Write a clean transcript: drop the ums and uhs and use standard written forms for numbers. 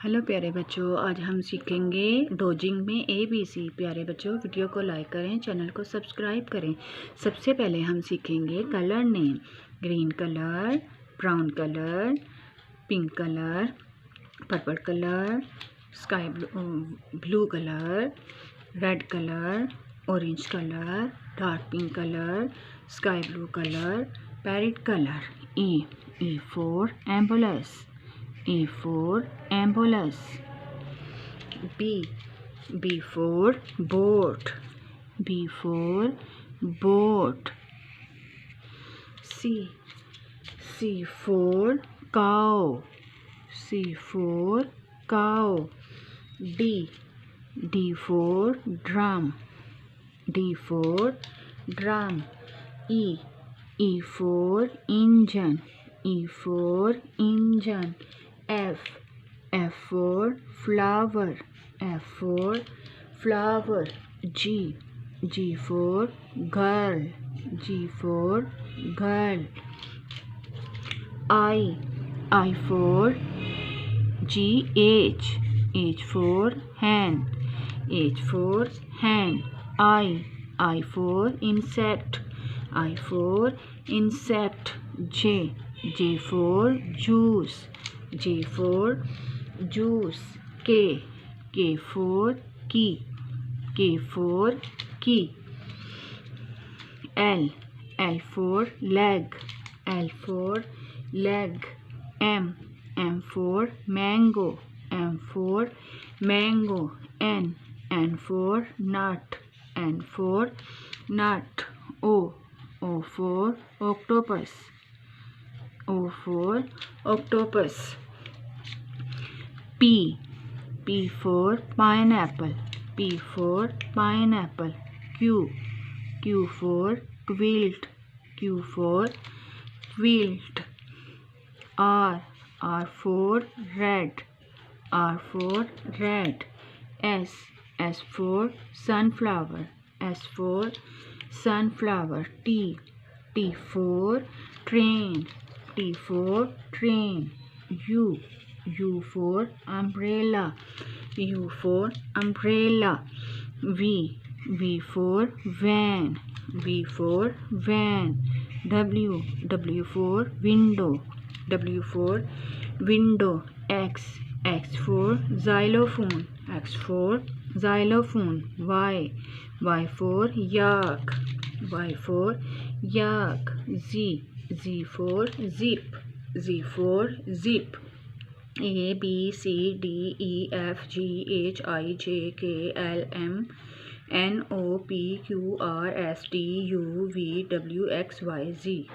Hello प्यारे बच्चों, आज हम सीखेंगे डोजिंग में ABC। प्यारे बच्चों, वीडियो को लाइक करें, चैनल को सब्सक्राइब करें। सबसे पहले हम सीखेंगे colour name. Green colour, brown colour, pink colour, purple colour, sky blue colour, red colour, orange colour, dark pink colour, sky blue colour, parrot colour. E for ambulance. E for ambulance. B for boat. B for boat. C for cow. C for cow. D for drum. D for drum. E for engine. E for engine. F for flower. F for flower. G for girl. G for girl. I for GH. H for hen. H for hen. I for insect. I for insect. J for juice. J for juice. K for key. K for key. L for leg. L for leg. M for mango. M for mango. N for nut. N for nut. O for octopus. O for octopus. P for pineapple. P for pineapple. Q for quilt. Q for quilt. R for red. R for red. S for sunflower. S for sunflower. T for train. T for train. U for umbrella. U for umbrella. V for van. V for van. W for window. W for window. X for xylophone. X for xylophone. Y for yak. Y for yak. Z for zip. Z for zip. A B C D E F G H I J K L M N O P Q R S T U V W X Y Z.